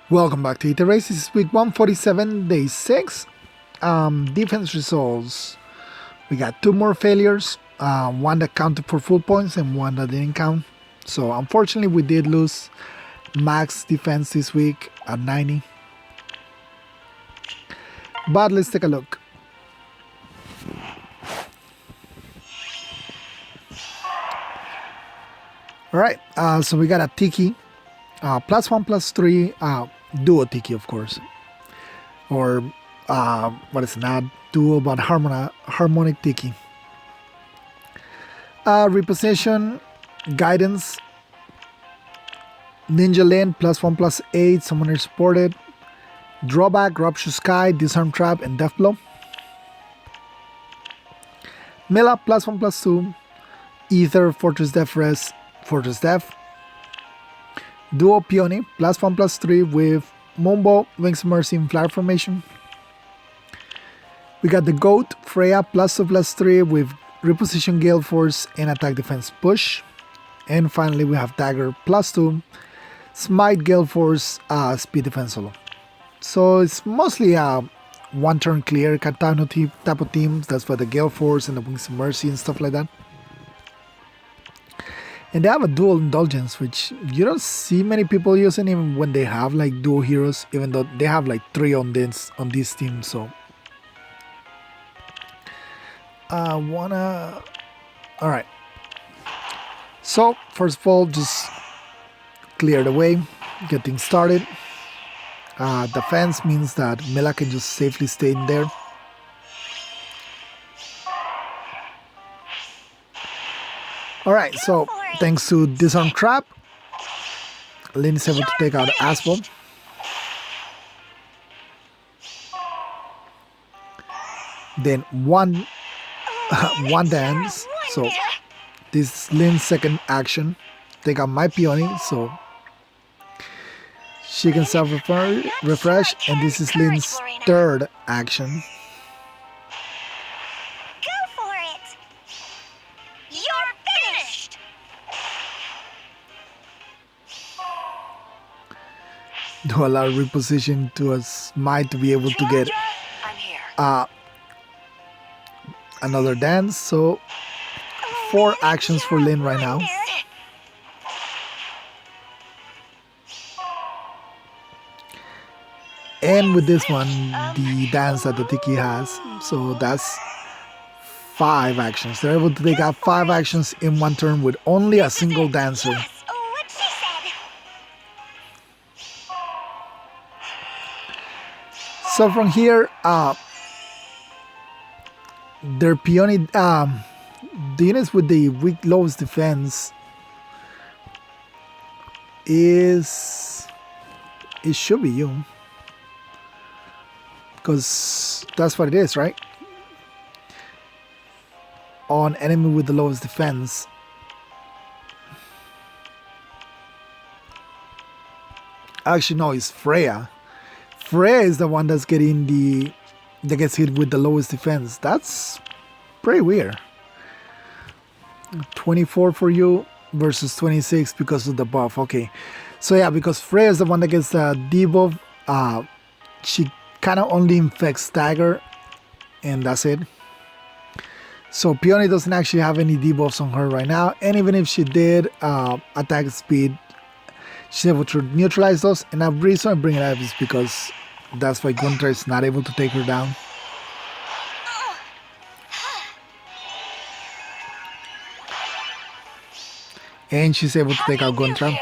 Welcome back to Aether Race. This is week 147, day 6. Defense results. We got two more failures. One that counted for full points and one that didn't count. So unfortunately we did lose max defense this week at 90. But let's take a look. Alright, so we got a Tiki. +1/+3 duo Tiki, of course. Or what is it, not duo but harmonic Tiki. Reposition, guidance, Ninja Lane +1/+8, summoner supported. Drawback, Rupture Sky, Disarm Trap, and Death Blow. Mila +1/+2, Aether, Fortress Death Res, Fortress Death. Duo Peony +1/+3 with Mumbo, Wings of Mercy, and Flower Formation. We got the Goat, Freya +2/+3 with Reposition Gale Force and Attack Defense Push. And finally we have Dagger +2, Smite Gale Force, Speed Defense Solo. So it's mostly a one turn clear type of teams. That's for the Gale Force and the Wings of Mercy and stuff like that. And they have a dual indulgence, which you don't see many people using even when they have like dual heroes, even though they have like 3 on this team. So alright. So first of all, just clear the way, get things started. Defense means that Mela can just safely stay in there. Alright, so thanks to Disarm Trap, Lynn is able to take out Asphalt. Then one dance. So this is Lynn's second action. Take out my Peony, so she can self-refresh, and this is Lynn's third action. Do a lot of reposition to a Smite to be able to get another dance. So 4 actions for Lynn right now. And with this one, the dance that the Tiki has. So that's 5 actions. They're able to take out 5 actions in one turn with only a single dancer. So from here, their Peony, the units with the lowest defense it should be you. Because that's what it is, right? On enemy with the lowest defense. Actually, no, it's Freya. Freya is the one that's that gets hit with the lowest defense. That's pretty weird. 24 for you versus 26 because of the buff. Okay, so yeah, because Freya is the one that gets the debuff. She kind of only infects Dagger, and that's it. So Peony doesn't actually have any debuffs on her right now, and even if she did, attack speed, she's able to neutralize those. And the reason I bring it up is because that's why Guntra is not able to take her down. And she's able to take out Guntra.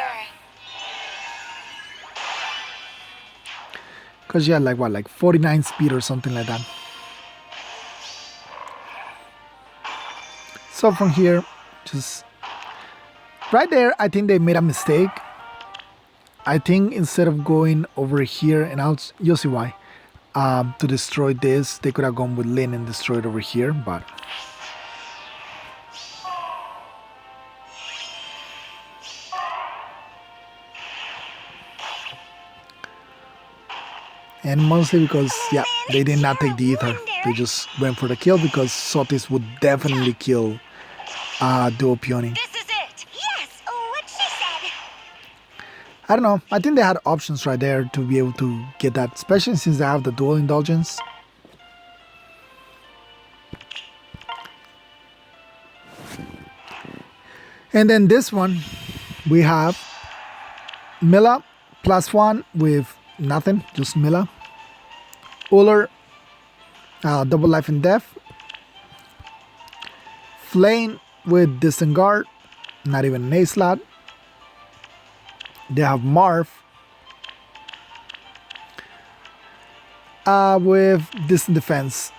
Because she had like 49 speed or something like that. So from here, just right there, I think they made a mistake. I think instead of going over here, and you'll see why, to destroy this, they could have gone with Lynn and destroyed over here, but and mostly because, yeah, they did not take the Aether. They just went for the kill because Sotis would definitely kill Duo Peony. I don't know. I think they had options right there to be able to get that, especially since they have the dual indulgence. And then this one, we have Mila +1 with nothing, just Mila. Uller, double life and death. Flame with distant guard, not even an A slot. They have Marv with distant defense.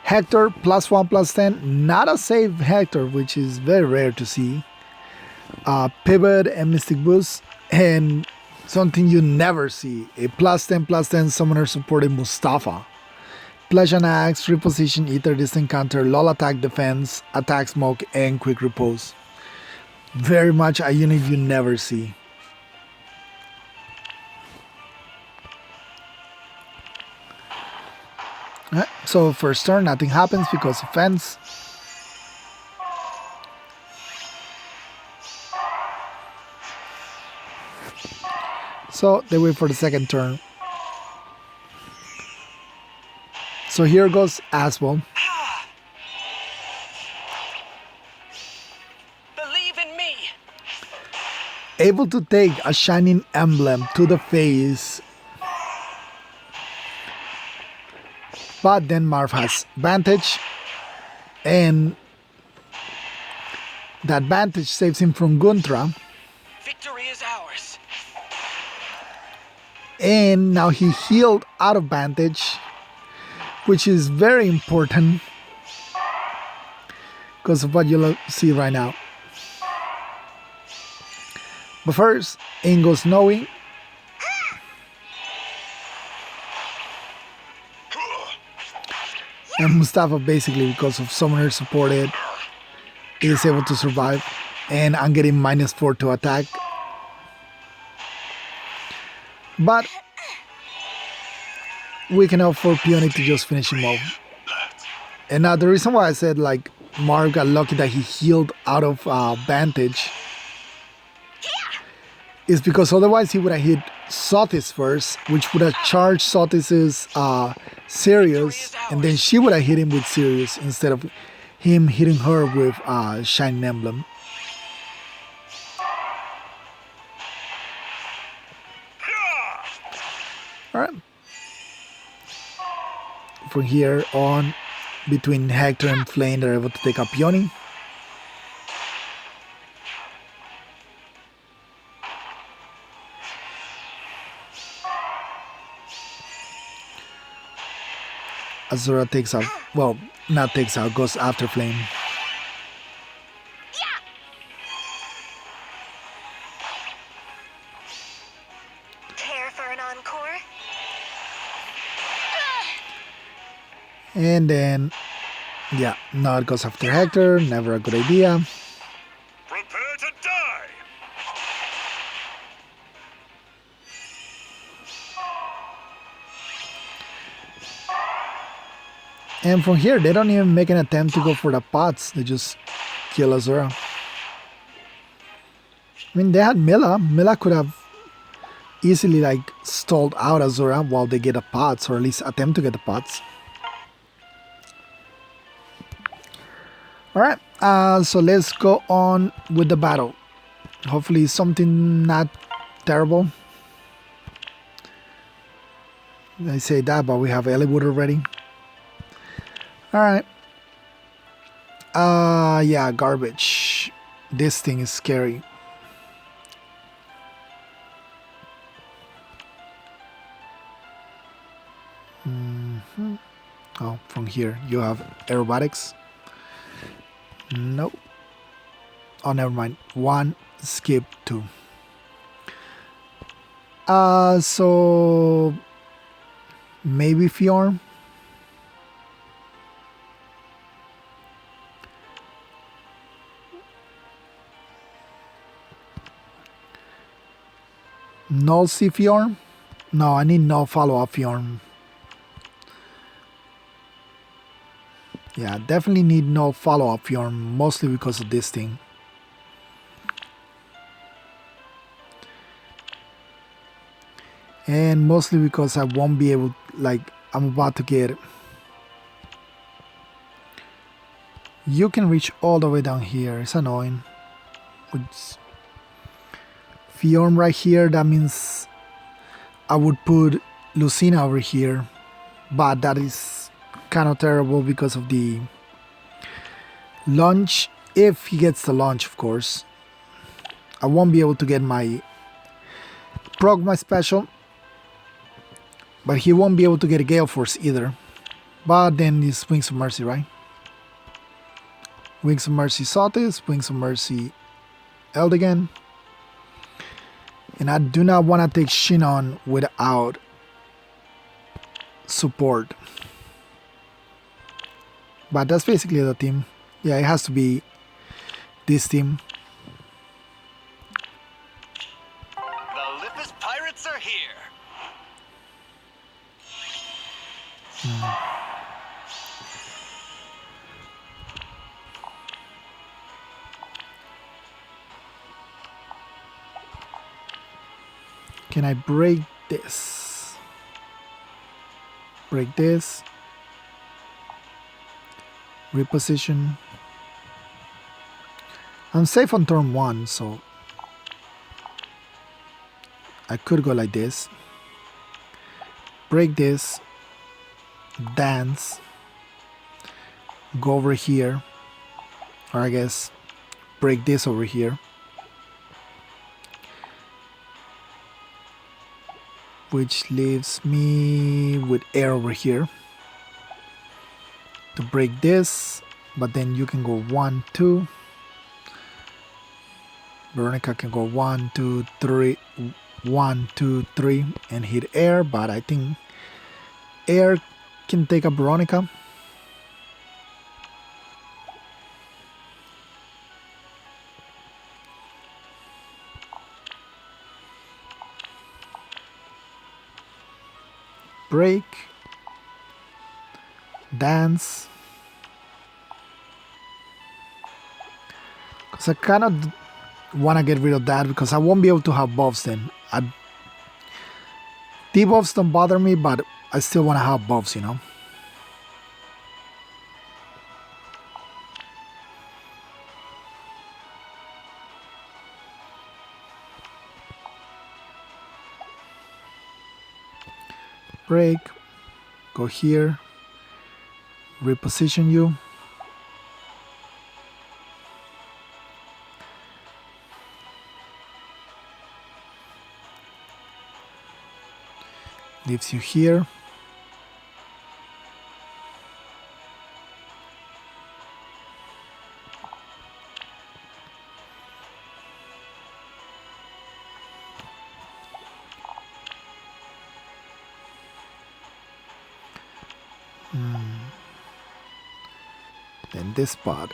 Hector +1/+10, not a save Hector, which is very rare to see. Pivot and Mystic Boost, and something you never see, a +10/+10 summoner supporting Mustafa. Flash and Axe, Reposition, Aether, Distant Counter, LOL Attack Defense, Attack Smoke, and Quick Repose. Very much a unit you never see. So first turn, nothing happens because of fence. So they wait for the second turn. So here goes Aswell. Believe in me. Able to take a Shining Emblem to the face. But then Marv has Vantage. And that Vantage saves him from Guntra. Victory is ours. And now he healed out of Vantage, which is very important because of what you'll see right now. But first, in goes Snowy. And Mustafa, basically, because of Summoner supported, is able to survive. And I'm getting -4 to attack. But we can opt for Peony to just finish him off. And the reason why I said like Marv got lucky that he healed out of Vantage is because otherwise he would have hit Sotis first, which would have charged Sotis's Sirius, and then she would have hit him with Sirius instead of him hitting her with Shining Emblem. Alright. From here on, between Hector and Flame, they're able to take up Peony. Azura takes out, well, not takes out, goes after Flame. Care for an encore? And then, yeah, now it goes after Hector, never a good idea. Prepare to die. And from here, they don't even make an attempt to go for the pots. They just kill Azura. I mean, they had Mila. Mila could have easily, like, stalled out Azura while they get the pots, or at least attempt to get the pots. Alright, so let's go on with the battle. Hopefully something not terrible. I say that, but we have Eliwood already. Alright. Yeah, garbage. This thing is scary. Oh, from here you have aerobatics. Nope. Oh, never mind. 1, skip 2. So maybe Fjorm. Null C Fjorm? No, I need no follow-up Fjorm. Yeah, definitely need no follow-up Fjorm, mostly because of this thing. And mostly because I won't be able, like, I'm about to get. You can reach all the way down here. It's annoying. With Fiorm right here, that means I would put Lucina over here. But that is kind of terrible because of the launch. If he gets the launch, of course. I won't be able to get my special. But he won't be able to get a Gale Force either. But then it's Wings of Mercy, right? Wings of Mercy Sotis, Wings of Mercy Eldigan. And I do not want to take Shinon without support. But that's basically the team. Yeah, it has to be this team. The Lifis pirates are here. Can I break this? Break this. Reposition. I'm safe on turn 1, so I could go like this. Break this. Dance. Go over here. Or I guess break this over here. Which leaves me with air over here to break this, but then you can go 1, 2. Veronica can go 1, 2, 3, 1, 2, 3 and hit air, but I think air can take a Veronica. Break, dance, because I kind of want to get rid of that because I won't be able to have buffs then. Debuffs don't bother me, but I still want to have buffs, you know. Break, go here, reposition you. Leaves you here. Then this spot.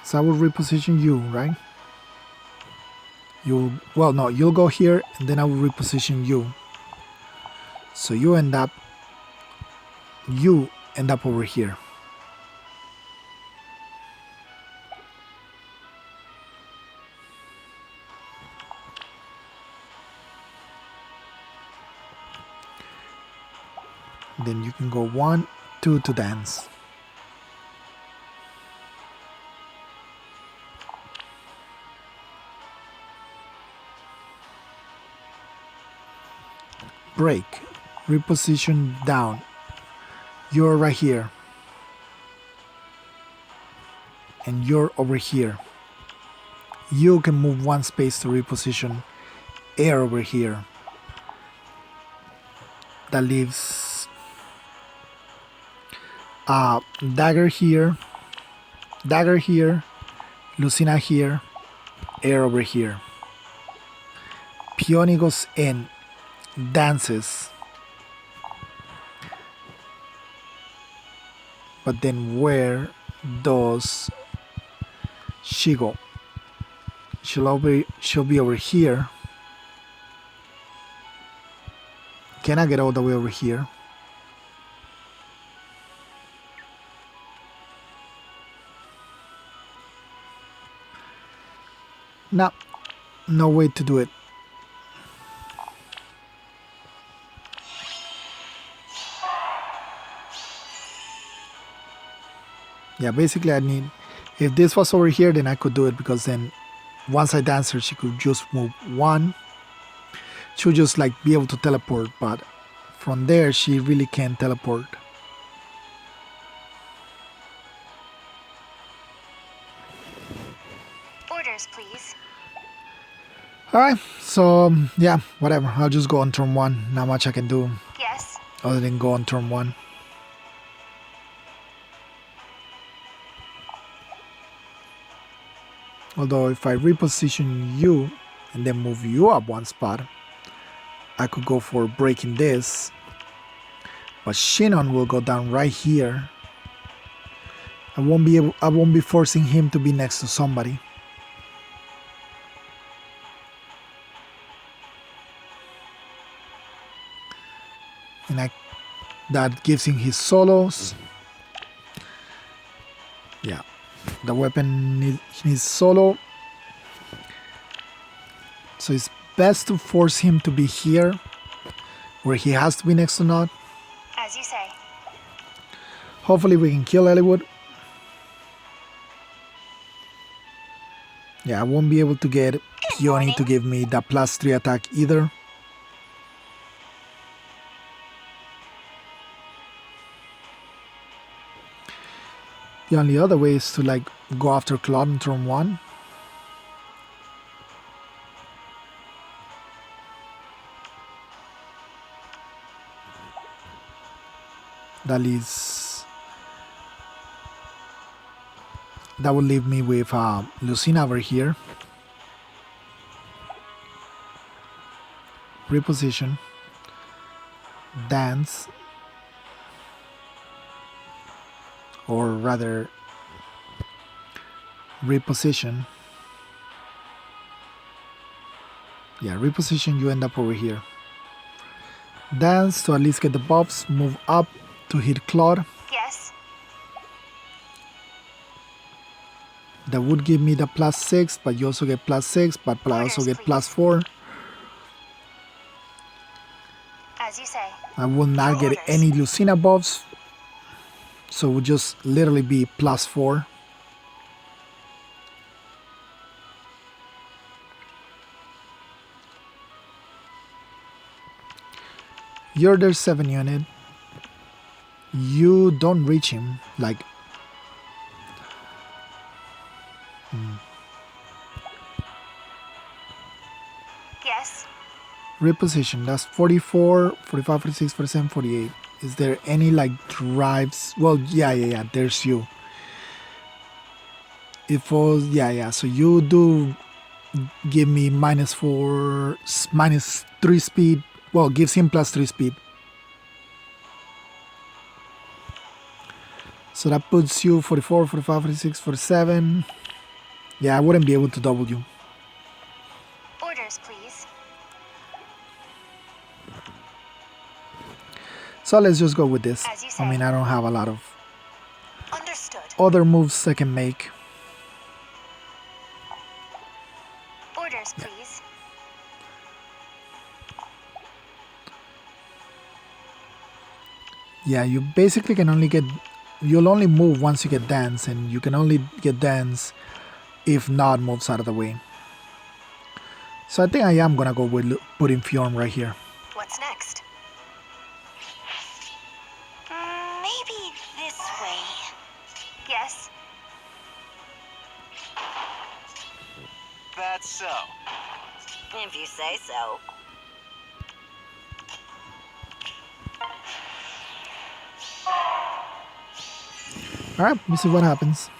So I will reposition you, right? Well, no, you'll go here and then I will reposition you. So you end up over here. Then you can go 1, 2 to dance. Break, reposition down. You're right here. And you're over here. You can move 1 space to reposition air over here. That leaves dagger here, Lucina here, air over here. Peony goes in, dances. But then where does she go? She'll be over here. Can I get all the way over here? No, no way to do it. Yeah, basically I need... If this was over here, then I could do it, because then once I dance her, she could just move one. She would just like be able to teleport, but from there she really can't teleport. Orders, please. Alright, so yeah, whatever. I'll just go on turn 1. Not much I can do Yes. other than go on turn 1. Although if I reposition you and then move you up one spot, I could go for breaking this. But Shinon will go down right here. I won't be forcing him to be next to somebody. And that gives him his solos. Yeah, the weapon needs solo. So it's best to force him to be here, where he has to be next to Nod. As you say. Hopefully we can kill Eliwood. Yeah, I won't be able to get Peony to give me the +3 attack either. The only other way is to like go after Claude in turn 1. That will leave me with Lucina over here. Reposition. Dance. Or rather, reposition. Yeah, reposition, you end up over here. Dance to at least get the buffs. Move up to hit Claude. Yes. That would give me the +6, but you also get +6, but I also get +4. As you say. I will not get any Lucina buffs, so it would just literally be +4. You're their 7 unit. You don't reach him, like... Yes. Reposition, that's 44, 45, 46, 47, 48. Is there any like drives? Well, yeah, there's you. It falls, yeah, so you do give me -4, -3 speed. Well, gives him +3 speed. So that puts you 44, 45, 46, 47. Yeah, I wouldn't be able to double you. Orders, please. So let's just go with this. As you say. I mean, I don't have a lot of Understood. other moves I can make. Orders, please. Yeah, you basically can only get... You'll only move once you get dance, and you can only get dance if Nod moves out of the way. So I think I am gonna go with putting Fjorm right here. What's next? Maybe this way. Yes. That's so. If you say so. Alright, let's see what happens.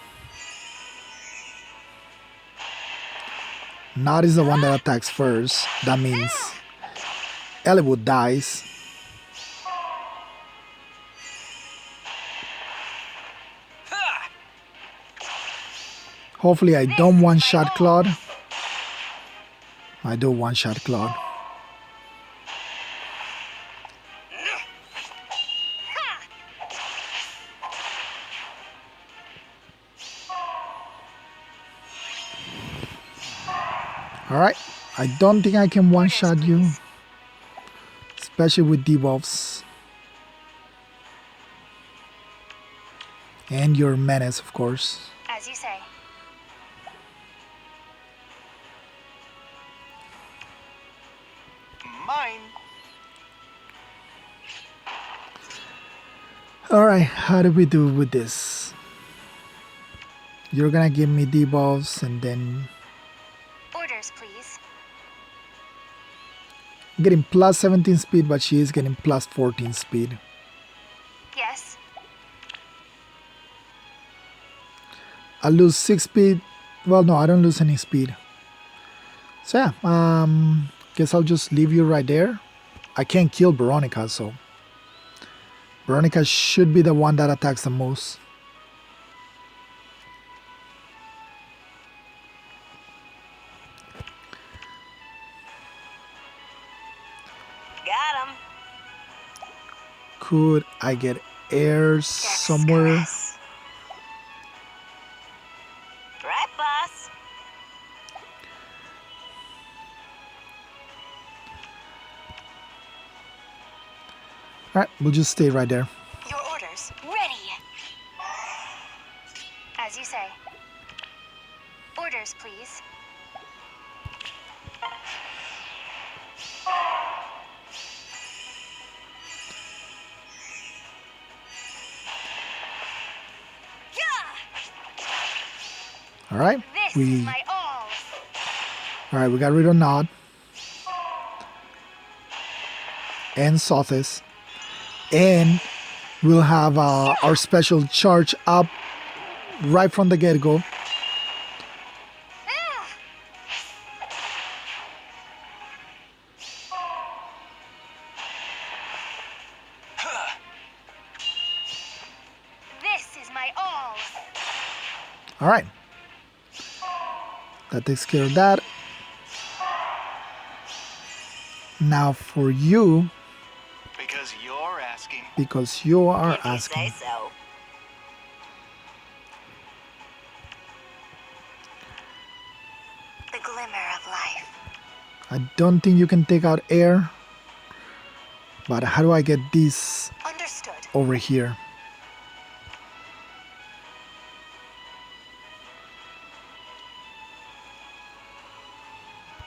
Nod is the one that attacks first. That means Eliwood dies. Hopefully I don't one-shot Claude. I do one-shot Claude. Alright. I don't think I can one-shot Orders, you. please. Especially with debuffs. And your menace, of course. As you say. Mine. Alright, how do we do with this? You're gonna give me debuffs and then Orders, please. I'm getting plus 17 speed, but she is getting plus 14 speed. Yes. I lose 6 speed. Well, no, I don't lose any speed. So yeah, guess I'll just leave you right there. I can't kill Veronica, so Veronica should be the one that attacks the most. Got him. Could I get air somewhere? Caress. Right, boss. Alright, we'll just stay right there. Your orders. Ready. As you say. Orders, please. Yeah! Alright, This is we my all. alright, we got rid of Nod and Sothis. And we'll have our special charge up right from the get-go. Ah! This is my all. Alright. That takes care of that. Now for you, Because you're asking. because you are If you asking. say so. The glimmer of life. I don't think you can take out air. But how do I get these Understood. over here?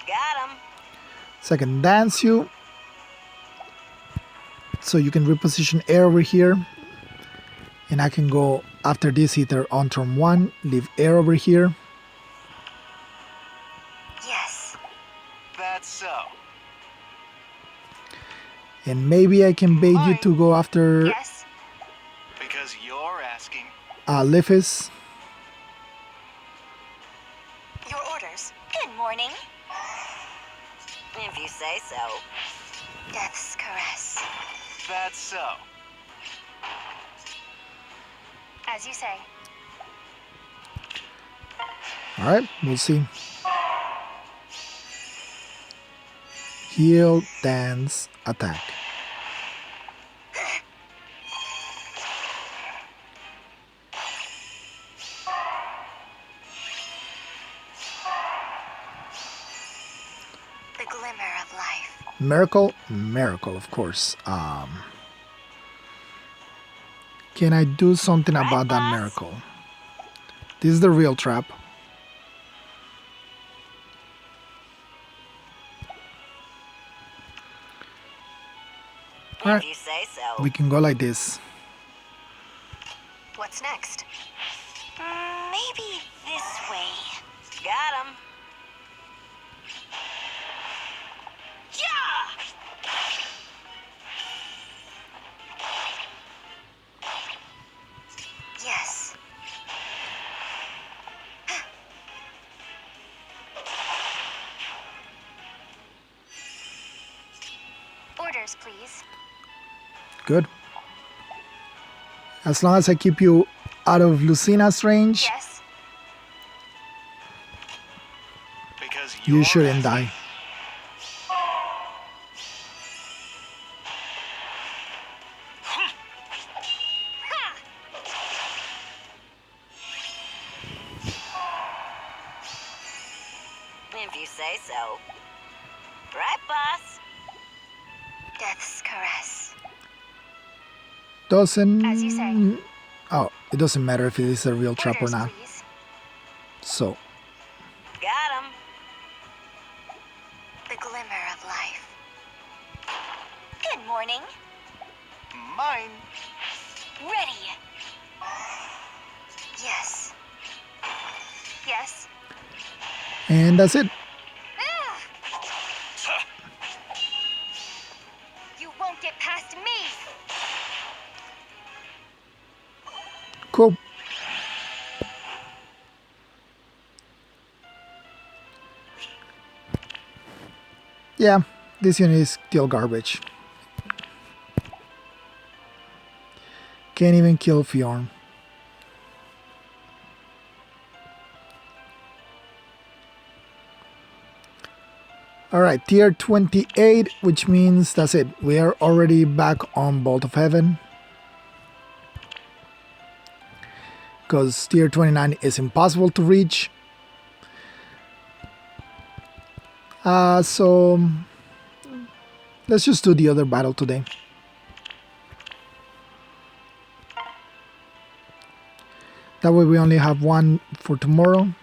Got him. So I can dance you. So you can reposition air over here. And I can go after this Aether on turn 1. Leave air over here. Yes. That's so. And maybe I can bait you to go after Yes. Because you're asking. Lifis. Your orders. Good morning. If you say so. Death's caress. That's so. As you say. Alright, we'll see. Heal, dance, attack. The glimmer of life. Miracle? Miracle, of course. Can I do something Right, about that boss? miracle? This is the real trap. Alright, If you say so. we can go like this. What's next? Maybe this way. Got him. Yeah! Yes. Orders, please. Good. As long as I keep you out of Lucina's range, Yes. Because you you're shouldn't asking. die. Ha! If you say so. Right, boss? Death's caress. Doesn't... As you say. Oh, it doesn't matter if it is a real trap or Orders, not. please. So, Got him. The glimmer of life. Good morning. Mine. Ready. Yes. Yes. and that's it. You won't get past me. Cool. Yeah, this unit is still garbage. Can't even kill Fjorm. Alright, tier 28, which means that's it. We are already back on Bolt of Heaven. Because tier 29 is impossible to reach. So let's just do the other battle today. That way we only have one for tomorrow.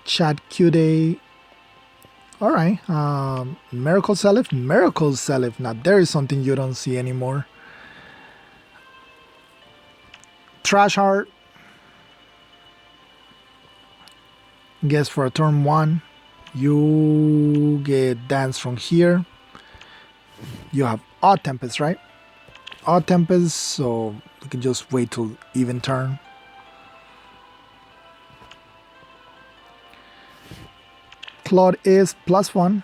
Chat Q Day. Alright. Miracle Salif. Miracle Salif. Now there is something you don't see anymore. Trash Heart. Guess for a turn 1. You get Dance from here. You have Odd Tempest, right? Odd Tempest, so you can just wait till even turn. Claude is +1.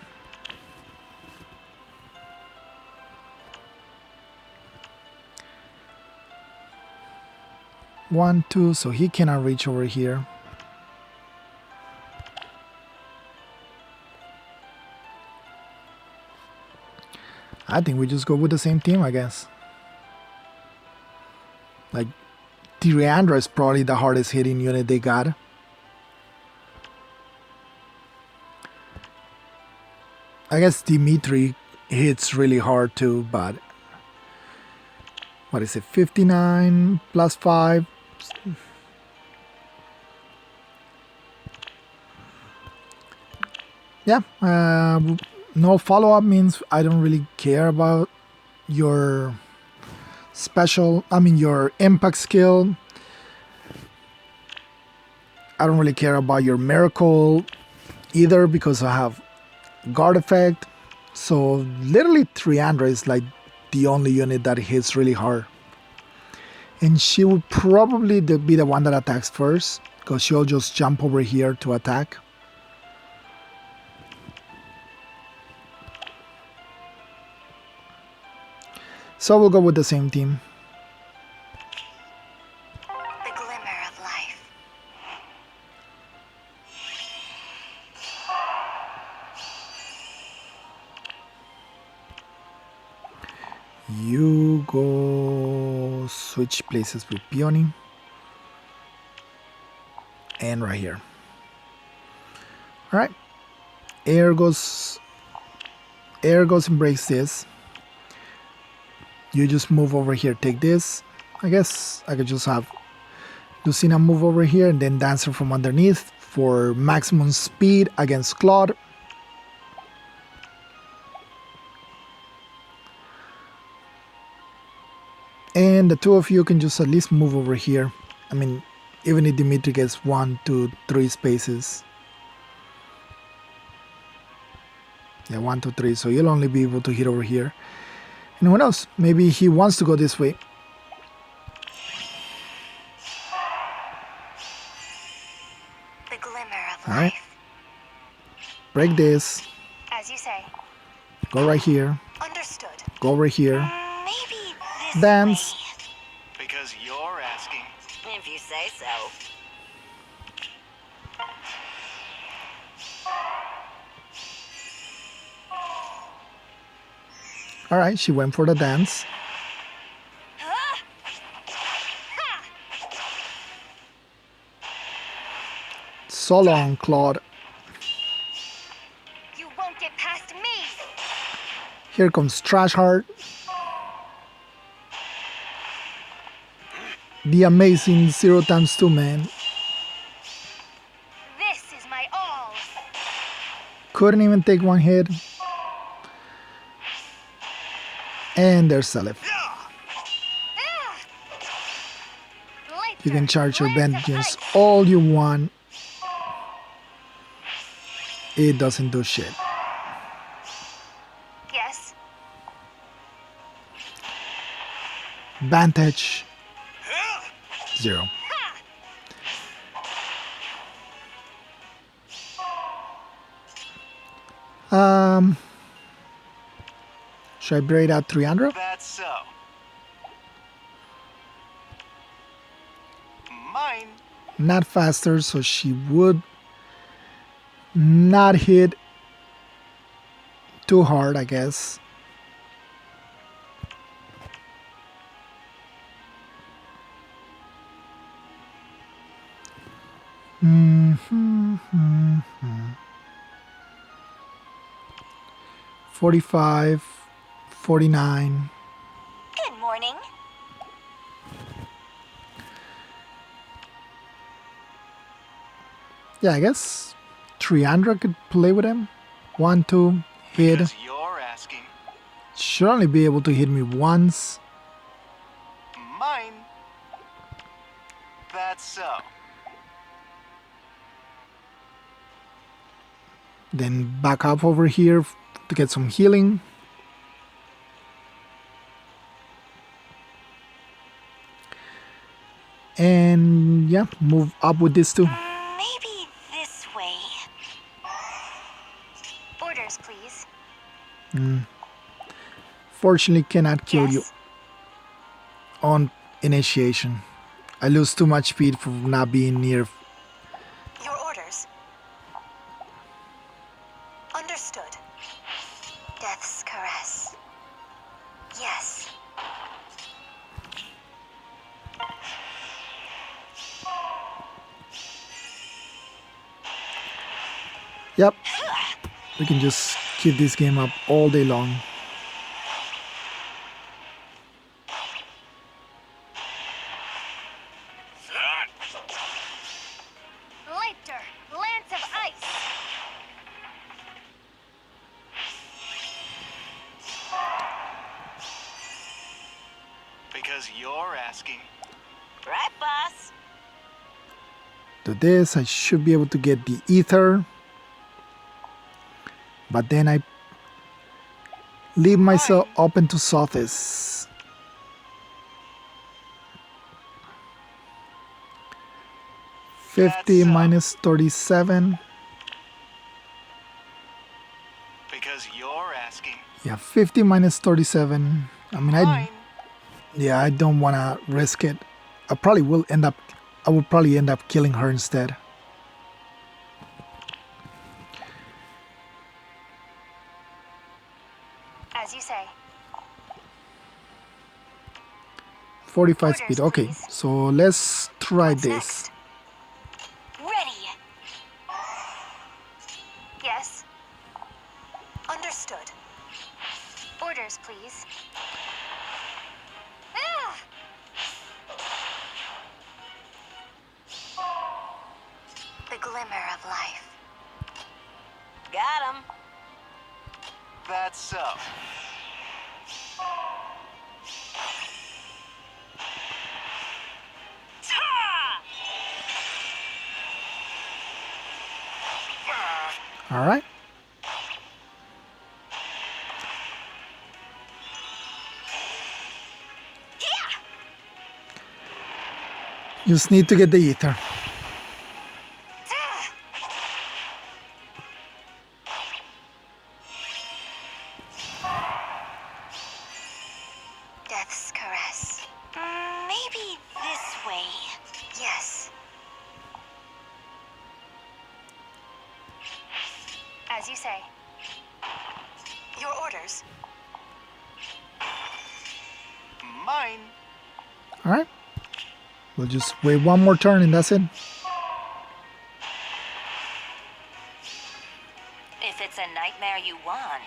1, 2, so he cannot reach over here. I think we just go with the same team, I guess. Like, Tyriandra is probably the hardest hitting unit they got. I guess Dimitri hits really hard too, but... What is it? 59 +5. Yeah, no follow-up means I don't really care about your your impact skill. I don't really care about your miracle either because I have guard effect. So literally Triandra is like the only unit that hits really hard. And she would probably be the one that attacks first because she'll just jump over here to attack. So we'll go with the same team. The glimmer of life. You go switch places with Peony. And right here. Alright. Air goes and breaks this. You just move over here, take this. I guess I could just have Lucina move over here and then Dancer from underneath for maximum speed against Claude. And the two of you can just at least move over here. I mean, even if Dimitri gets 1, 2, 3 spaces. Yeah, 1, 2, 3. So you'll only be able to hit over here. And who knows? Maybe he wants to go this way. The glimmer of All right. life. Break this. As you say. Go right here. Understood. Go over here. Maybe this Dance. way. Because you're asking. If you say so. All right, she went for the dance. Huh? Ha! So long, Claude. Here comes Trash Heart. The amazing 0x2 man. This is my all. Couldn't even take one hit. And there's Salif. You can charge your vengeance all you want. It doesn't do shit. Yes. Vantage. 0. Should I braid out 300? That's so. Mine. Not faster, so she would not hit too hard, I guess. Mm-hmm. 45, 49. Good morning. Yeah, I guess 300 could play with him. 1, 2, hit. Because you're asking. Should only be able to hit me once. Mine. That's so. Then back up over here to get some healing. And yeah, move up with this too. Maybe this way. Orders, please. Fortunately, cannot kill you Yes. on initiation. I lose too much speed from not being near. Your orders. Understood. Death's caress. Yes. Yep, we can just keep this game up all day long. Lighter. Lance of ice. Because you're asking. Right, boss. To this, I should be able to get the Aether. But then I leave myself open to Sothis. $50 minus 37. Because you're asking. Yeah, 50 minus 37. I mean, Mine. I don't want to risk it. I will probably end up killing her instead. As you say. 45 Orders, speed. Okay, please. so let's try What's this. next? Ready. Yes. Understood. Orders, please. Ah! The glimmer of life. Got him. That's so. All right. Just need to get the Aether. Death's caress. Maybe this way. Yes. As you say. Your orders. Mine. All right. We'll just wait one more turn and that's it. If it's a nightmare you want.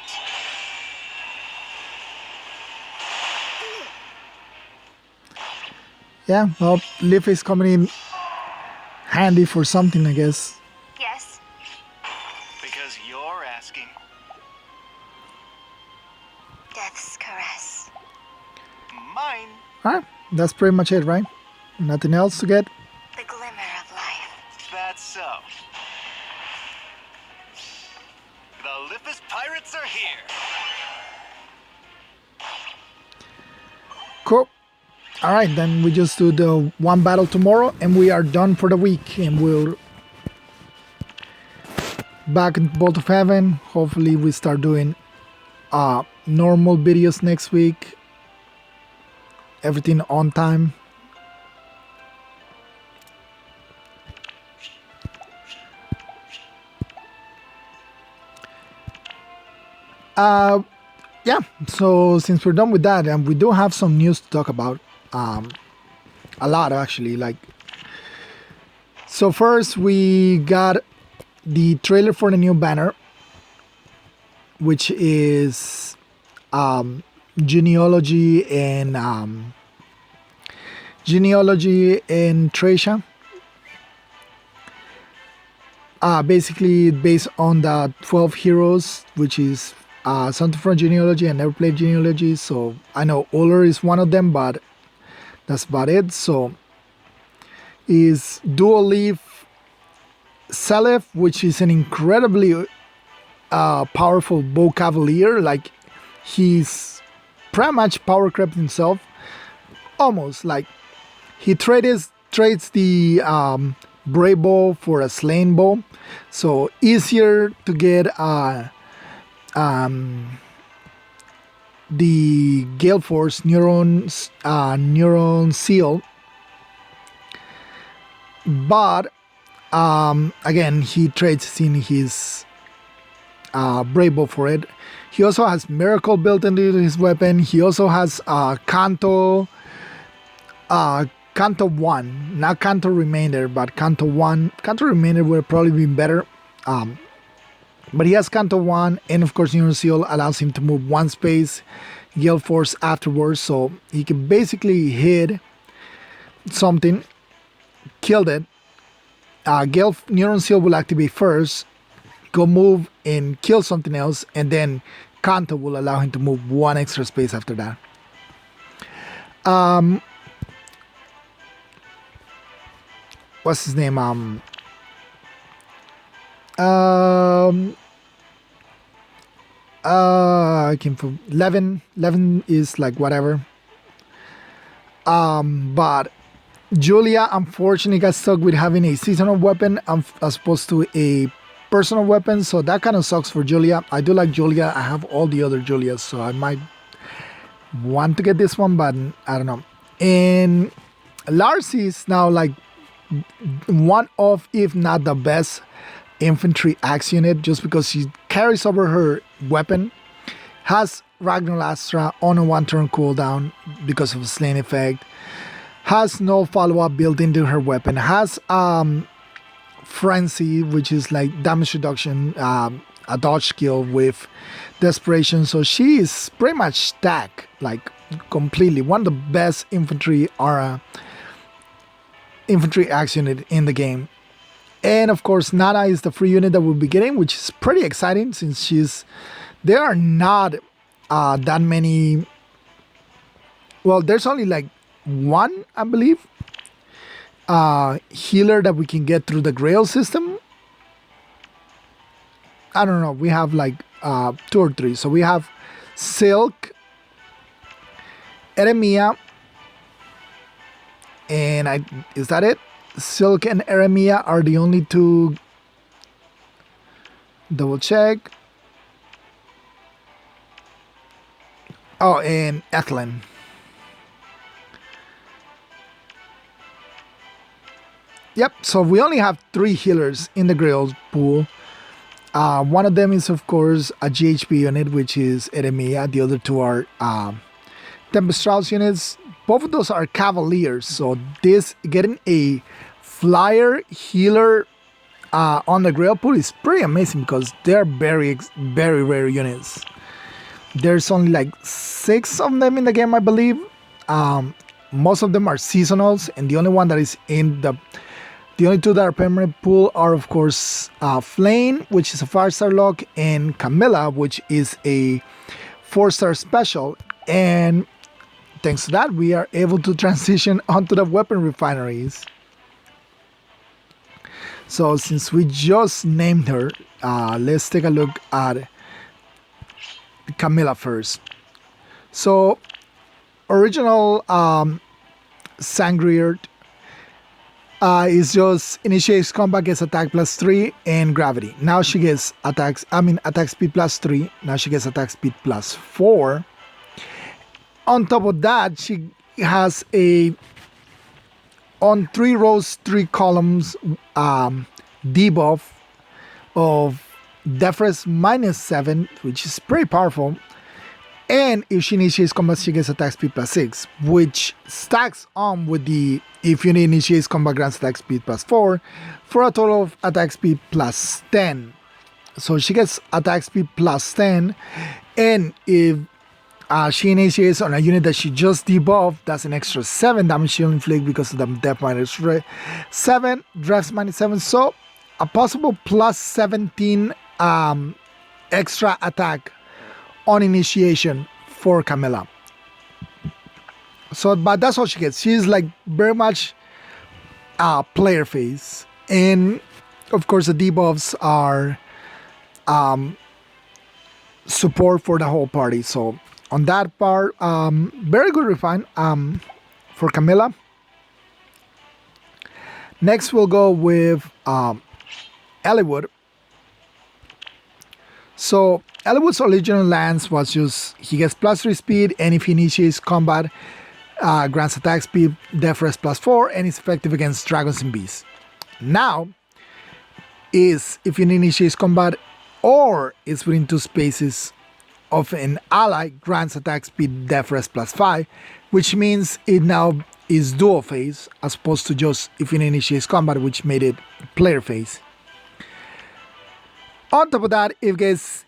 Yeah, well, Leaf is coming in handy for something, I guess. Yes. Because you're asking. Death's caress. Mine. Alright, that's pretty much it, right? Nothing else to get? The glimmer of life. That's so. The Lifis pirates are here. Cool. Alright, then we just do the one battle tomorrow and we are done for the week. And we'll back in Bolt of Heaven. Hopefully we start doing normal videos next week. Everything on time. Yeah, so since we're done with that, and we do have some news to talk about, a lot actually. Like, so first we got the trailer for the new banner, which is genealogy and Tracia. Basically based on the 12 heroes, which is something from genealogy. I never played genealogy, so I know Uller is one of them, but that's about it. So is Dual Leaf Selef, which is an incredibly powerful bow cavalier. Like, he's pretty much power crept himself, almost. Like, he trades the brave bow for a slain bow, so easier to get the Gale Force Neuron Seal, but again, he trades in his brave bow for it. He also has Miracle built into his weapon. He also has Canto 1, not Canto Remainder, but Canto 1. Canto Remainder would probably be better. But he has Canto 1, and of course Neuron Seal allows him to move one space, Gale Force afterwards, so he can basically hit something, kill it. Neuron Seal will activate first, go move and kill something else, and then Canto will allow him to move one extra space after that. What's his name? I came from Levin. Levin is like whatever. But Julia unfortunately got stuck with having a seasonal weapon as opposed to a personal weapon, so that kind of sucks for Julia. I do like Julia. I have all the other Julias, so I might want to get this one, but I don't know. And Larcy is now like one of, if not the best infantry axe unit, just because she carries over her weapon, has Ragnar Astra on a 1-turn cooldown because of a slain effect, has no follow-up built into her weapon, has Frenzy, which is like damage reduction, a dodge skill with desperation, so she is pretty much stacked, like completely one of the best infantry axe unit in the game. And of course Nana is the free unit that we'll be getting, which is pretty exciting since there are not that many. Well, there's only like one, I believe, healer that we can get through the Grail system. I don't know, we have like 2 or 3. So we have Silk, Eremia, and is that it? Silk and Eremia are the only 2. Double check. Oh, and Ethlin. Yep, so we only have 3 healers in the Grail pool. One of them is, of course, a GHP unit, which is Eremia. The other 2 are Tempestrals units. Both of those are Cavaliers, so this getting a flyer healer on the Grail pool is pretty amazing because they're very, very rare units. There's only like 6 of them in the game, I believe. most of them are seasonals, and the only one that is in the only two that are permanent pool are, of course, Flame, which is a 5-star lock, and Camilla, which is a 4-star special. And thanks to that, we are able to transition onto the weapon refineries. So since we just named her, let's take a look at Camilla first. So original Sangreer is just initiates combat, gets attack +3 and gravity. Now she gets attack speed +3. Now she gets attack speed +4. On top of that, she has on 3 rows, 3 columns debuff of Defense -7, which is pretty powerful. And if she initiates combat, she gets attack speed +6, which stacks on with the if you initiates combat grants attack speed +4 for a total of attack speed +10. So she gets attack speed +10, and if she initiates on a unit that she just debuffed, that's an extra 7 damage she'll inflict because of the depth -7, drafts -7. So a possible +17 extra attack on initiation for Camilla. So, but that's all she gets. She's like very much player phase, and of course the debuffs are support for the whole party. So on that part, very good refine for Camilla. Next we'll go with Eliwood. So Eliwood's original lance was just he gets +3 speed, and if he initiates combat, grants attack speed, def res +4, and is effective against dragons and beasts. Now is if you initiate combat or is within 2 spaces of an ally, grants attack speed, def res +5, which means it now is dual phase as opposed to just if it initiates combat, which made it player phase. On top of that, if gets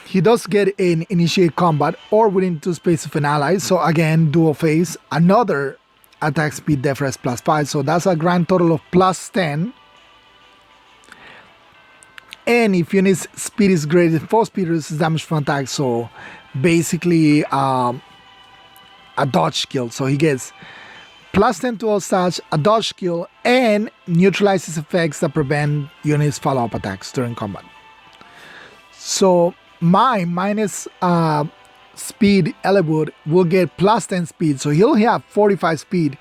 he does get an initiate combat or within 2 spaces of an ally, so again dual phase, another attack speed, def res +5, so that's a grand total of +10. And if unit's speed is greater than 4 speed, reduces damage from attack, so basically a dodge skill. So he gets +10 to all stats, a dodge skill, and neutralizes effects that prevent units follow-up attacks during combat. So my minus speed Eliwood will get +10 speed, so he'll have 45 speed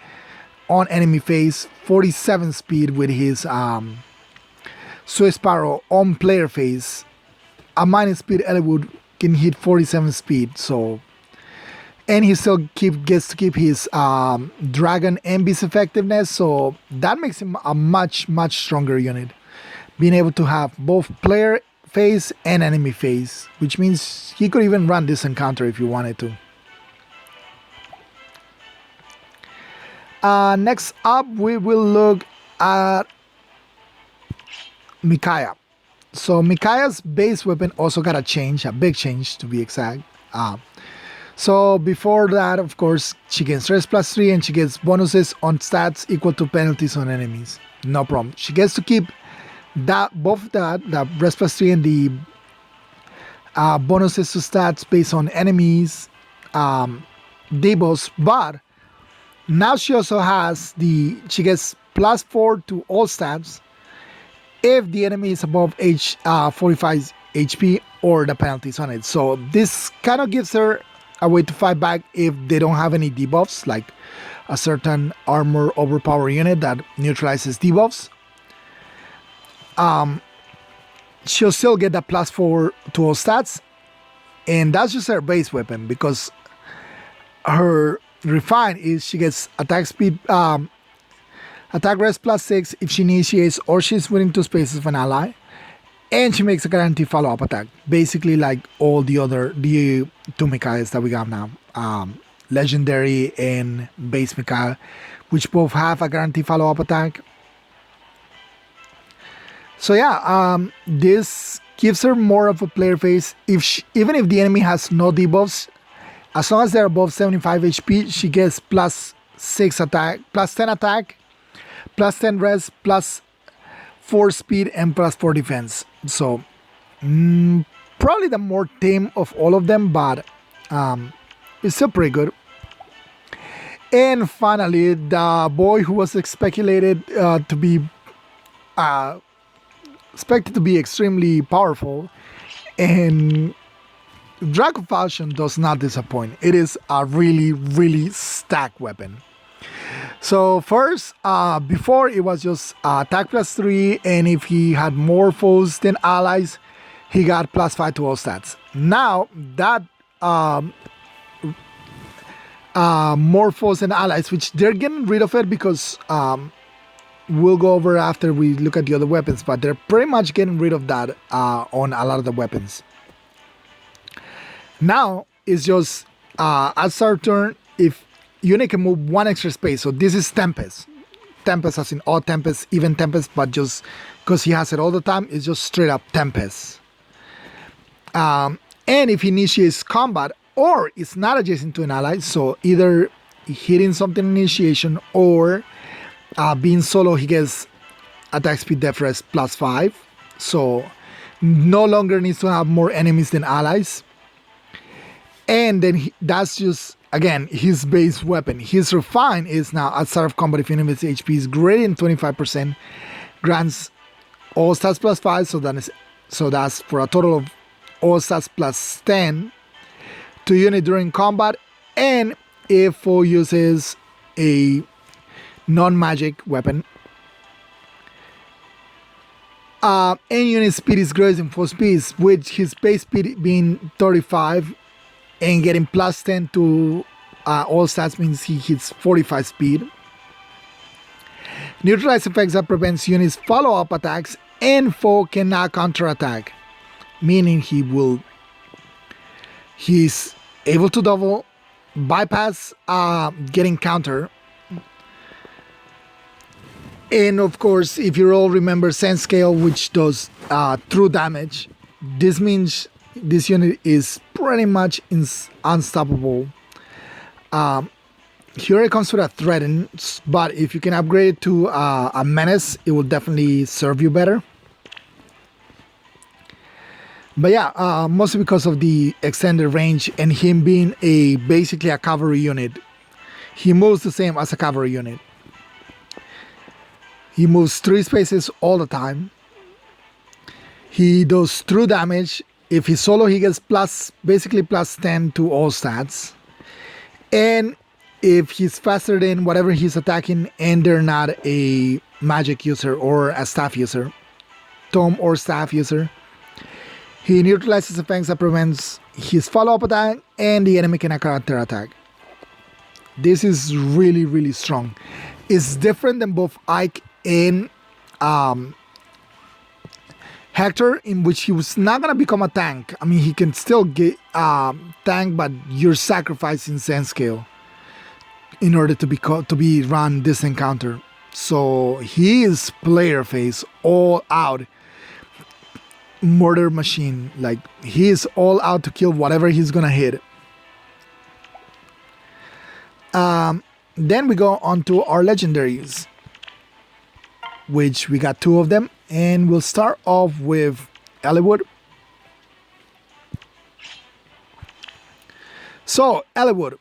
on enemy phase, 47 speed with his Swiss Sparrow on player phase. A minus speed Eliwood can hit 47 speed, so and he still gets to keep his dragon and beast effectiveness, so that makes him a much stronger unit, being able to have both player phase and enemy phase, which means he could even run this encounter if you wanted to. Next up, we will look at Micaiah. So Micaiah's base weapon also got a change, a big change to be exact. So before that, of course, she gets stress +3 and she gets bonuses on stats equal to penalties on enemies. No problem. She gets to keep both the rest +3 and the bonuses to stats based on enemies debuffs, but now she also has she gets +4 to all stats if the enemy is above 45 HP or the penalties on it. So this kind of gives her a way to fight back if they don't have any debuffs, like a certain armor overpower unit that neutralizes debuffs. She'll still get that +4 to all stats, and that's just her base weapon, because her refine is she gets attack speed, attack rest +6 if she initiates or she's within 2 spaces of an ally, and she makes a guaranteed follow-up attack, basically like all the 2 Micaiahs that we got now, legendary and base Micaiah, which both have a guaranteed follow-up attack. So yeah, this gives her more of a player phase. Even if the enemy has no debuffs, as long as they're above 75 HP, she gets +6 +6 attack, +10 attack, +10 res, +4 speed, and +4 defense. So probably the more tame of all of them, but it's still pretty good. And finally, the boy who was speculated to be expected to be extremely powerful, and Draco Falchion does not disappoint. It is a really, really stacked weapon. So first, before it was just attack +3, and if he had more foes than allies, he got +5 to all stats. Now that more foes than allies, which they're getting rid of it because we'll go over after we look at the other weapons, but they're pretty much getting rid of that on a lot of the weapons. Now it's just at start turn, if unit can move 1 extra space. So this is Tempest. Tempest as in all Tempest, even Tempest, but just because he has it all the time, it's just straight up Tempest. And if he initiates combat or it's not adjacent to an ally, so either hitting something initiation or being solo, he gets attack speed def res +5. So no longer needs to have more enemies than allies. And then that's just, again, his base weapon. His refine is now at start of combat, if enemy's HP is greater than 25%, grants all stats +5. So that's for a total of all stats +10 to unit during combat. And if foe uses a non-magic weapon, and unit speed is greater than foe speed, with his base speed being 35 and getting +10 to all stats means he hits 45 speed. Neutralize effects that prevents units follow-up attacks, and foe cannot counterattack, meaning he's able to double, bypass getting counter. And of course, if you all remember Sense Scale, which does true damage, this means this unit is pretty much unstoppable. Here it comes with a Threaten, but if you can upgrade it to a Menace, it will definitely serve you better. But yeah, mostly because of the extended range and him being basically a cavalry unit. He moves the same as a cavalry unit. He moves 3 spaces all the time. He does true damage. If he's solo, he gets basically +10 to all stats. And if he's faster than whatever he's attacking and they're not a magic user or a staff user, tome or staff user, he neutralizes effects that prevents his follow-up attack and the enemy cannot counter attack. This is really, really strong. It's different than both Ike and Hector, in which he was not going to become a tank. I mean, he can still get tank, but you're sacrificing Sense Scale in order to be run this encounter. So he is player face, all out murder machine. Like, he is all out to kill whatever he's going to hit. Then we go on to our legendaries, which we got 2 of them. And we'll start off with Eliwood. So, Eliwood,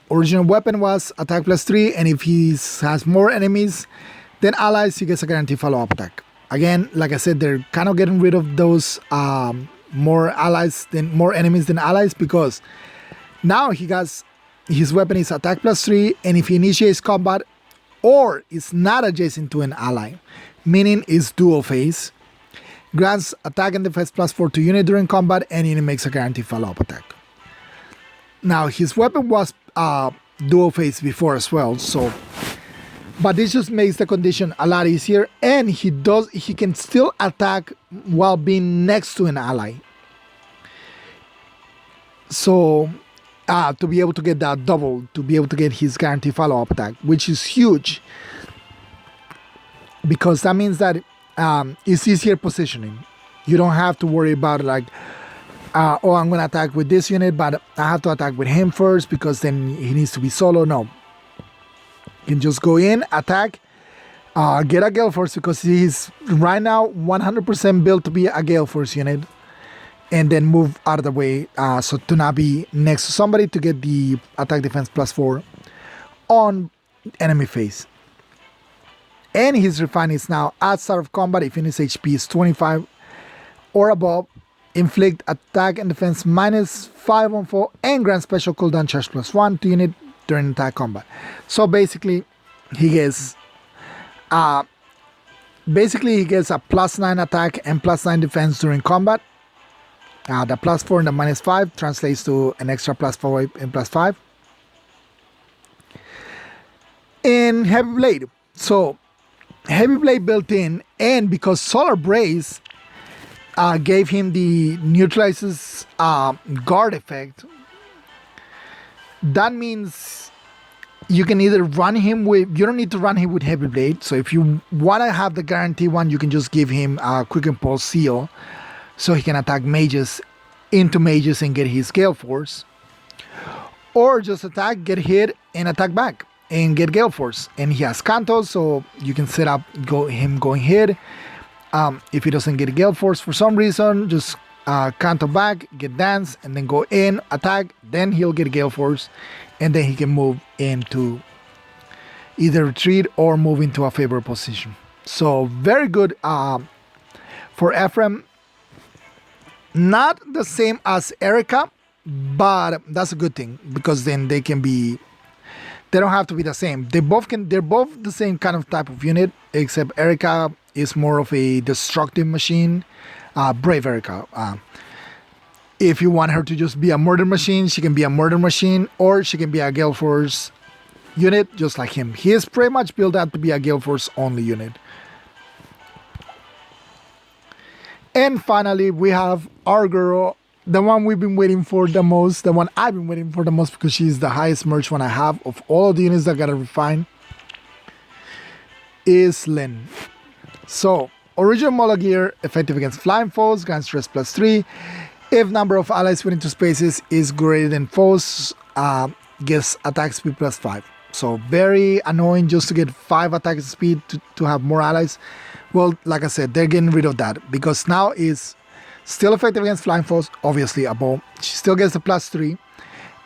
original weapon was attack +3, and if he has more enemies than allies, he gets a guaranteed follow-up attack. Again, like I said, they're kind of getting rid of those more enemies than allies, because now his weapon is attack +3, and if he initiates combat or is not adjacent to an ally, meaning it's dual phase, grants attack and defense +4 to unit during combat, and unit makes a guaranteed follow-up attack. Now his weapon was dual phase before as well, so but this just makes the condition a lot easier, and he can still attack while being next to an ally. So to be able to get that double, to be able to get his guaranteed follow-up attack, which is huge, because that means that it's easier positioning. You don't have to worry about like, oh, I'm going to attack with this unit, but I have to attack with him first because then he needs to be solo. No. Can just go in, attack, get a Gale Force because he's right now 100% built to be a Gale Force unit, and then move out of the way so to not be next to somebody to get the attack defense +4 on enemy phase. And his refine is now at start of combat if his HP is 25 or above, inflict attack and defense -5 on foe, and grant special cooldown charge +1 to unit during attack combat. So basically he gets a +9 attack and +9 defense during combat. The +4 and the -5 translates to an extra +4 and +5. In Heavy Blade, so Heavy Blade built in, and because Solar Brace gave him the neutralizes guard effect, that means you can either run him with, you don't need to run him with Heavy Blade. So if you want to have the guarantee one, you can just give him a Quick Impulse Seal so he can attack mages into mages and get his Gale Force, or just attack, get hit, and attack back and get Gale Force. And he has Cantos, so you can set up him going hit. If he doesn't get a Gale Force for some reason, just Canto back, get Dance, and then go in, attack, then he'll get a Gale Force, and then he can move into either retreat or move into a favorable position. So very good for Ephraim. Not the same as Erica, but that's a good thing because then they don't have to be the same. They're both the same kind of type of unit, except Erica is more of a destructive machine. Brave Erica. If you want her to just be a murder machine, she can be a murder machine, or she can be a Gale Force unit, just like him. He is pretty much built out to be a Gale Force only unit. And finally, we have our girl, the one we've been waiting for the most, the one I've been waiting for the most because she's the highest merch one I have of all of the units that gotta refine, is Lynn. So, original model gear, effective against flying foes, grants stress +3. If number of allies within 2 spaces is greater than foes, gets attack speed +5. So very annoying just to get 5 attack speed to have more allies. Well, like I said, they're getting rid of that because now is still effective against flying foes, obviously a bow. She still gets the +3.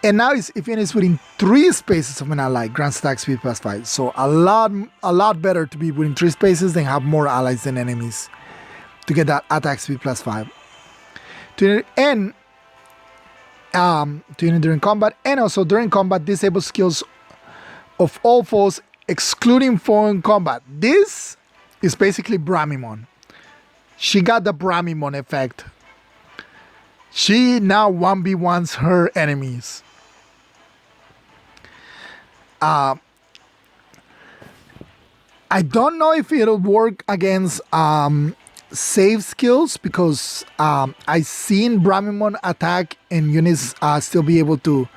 And now if it is within 3 spaces of an ally, grants attack speed +5. So a lot better to be within 3 spaces than have more allies than enemies to get that attack speed +5. To end during combat, and also during combat, disable skills of all foes excluding foe in combat. This is basically Bramimon. She got the Bramimon effect. She now 1v1s her enemies. I don't know if it'll work against save skills because I seen Bramimon attack and units still be able to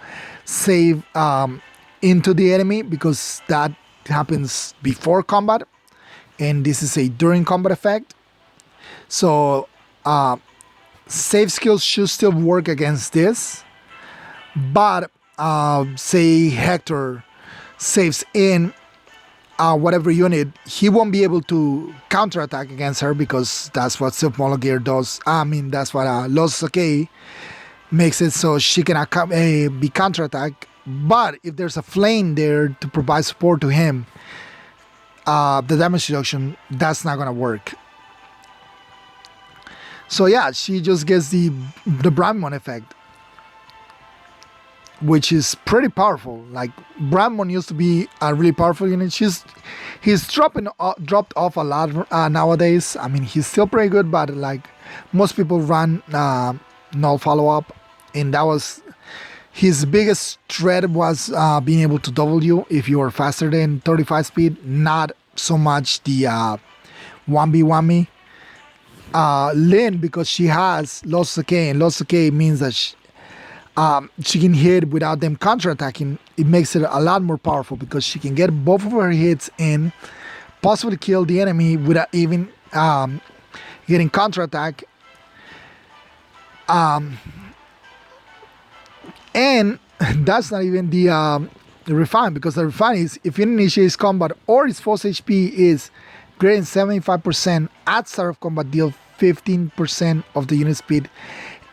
save into the enemy because that happens before combat, and this is a during combat effect. So save skills should still work against this, but say Hector saves in whatever unit, he won't be able to counterattack against her because that's what Self-Model Gear does. I mean, that's what Los Sakei makes it so she can be counterattack. But if there's a flame there to provide support to him, the damage reduction, that's not gonna work. So yeah, she just gets the Bramimon effect, which is pretty powerful. Like Bramimon used to be a really powerful unit. He's dropped off a lot nowadays. I mean, he's still pretty good, but like most people run null follow up, and that was his biggest threat was being able to W if you were faster than 35 speed, not so much the 1v1 Lynn, because she has Lost Decay, and Lost Decay means that she can hit without them counterattacking. It makes it a lot more powerful because she can get both of her hits in, possibly kill the enemy without even getting counterattack. And that's not even the Refine, because the refine is if it initiates combat or its force HP is greater than 75% at start of combat, deal 15% of the unit speed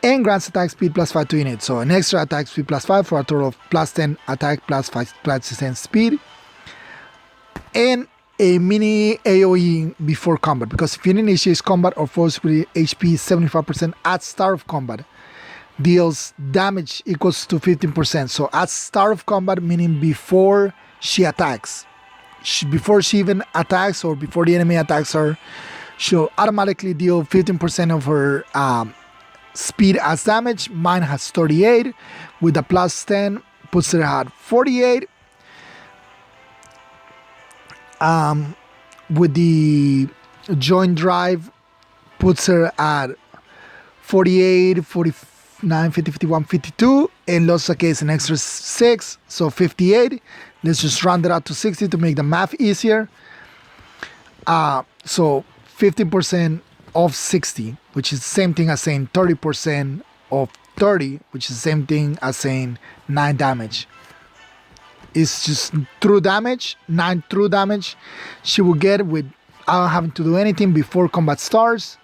and grants attack speed +5 to unit. So an extra attack speed +5 for a total of +10 attack +5 +10 speed. And a mini AoE before combat, because if it initiates combat or force with HP 75% at start of combat, deals damage equals to 15%. So at start of combat, meaning before she attacks, before she even attacks or before the enemy attacks her, she'll automatically deal 15% of her speed as damage. Mine has 38 with the +10 puts her at 48. With the joint drive puts her at 48, 49, 50, 51, 52, and lost the case an extra 6, so 58. Let's just round it out to 60 to make the math easier. So 50% of 60, which is the same thing as saying 30% of 30, which is the same thing as saying 9 damage. It's just true damage, 9 true damage she will get without having to do anything before combat starts,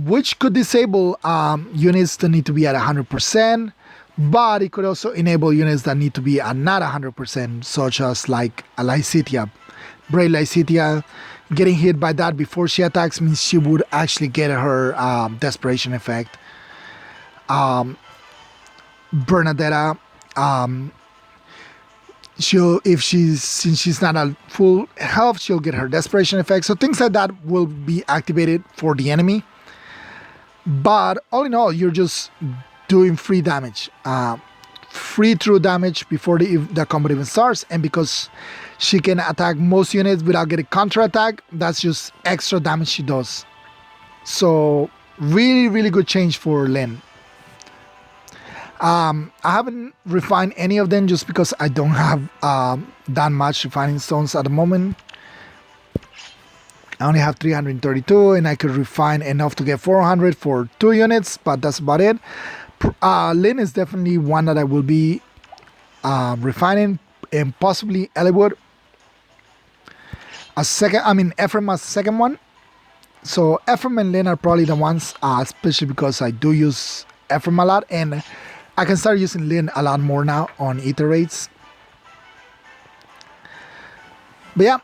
which could disable units that need to be at 100%, but it could also enable units that need to be at not 100%, such as like a Lycitia. Brave Lycitia, getting hit by that before she attacks means she would actually get her desperation effect. Bernadetta, since she's not at full health, she'll get her desperation effect. So things like that will be activated for the enemy. But all in all, you're just doing free damage, free true damage before the combat even starts. And because she can attack most units without getting counter attack, that's just extra damage she does. So really, really good change for Lyn. I haven't refined any of them just because I don't have that much refining stones at the moment. I only have 332 and I could refine enough to get 400 for 2 units, but that's about it. Lyn is definitely one that I will be refining, and possibly Eliwood. Ephraim as second one. So Ephraim and Lyn are probably the ones, especially because I do use Ephraim a lot, and I can start using Lyn a lot more now on Aether raids. But yeah,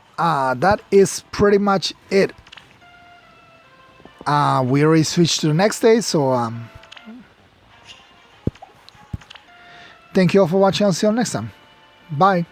that is pretty much it. We already switched to the next day, so thank you all for watching. I'll see you all next time. Bye.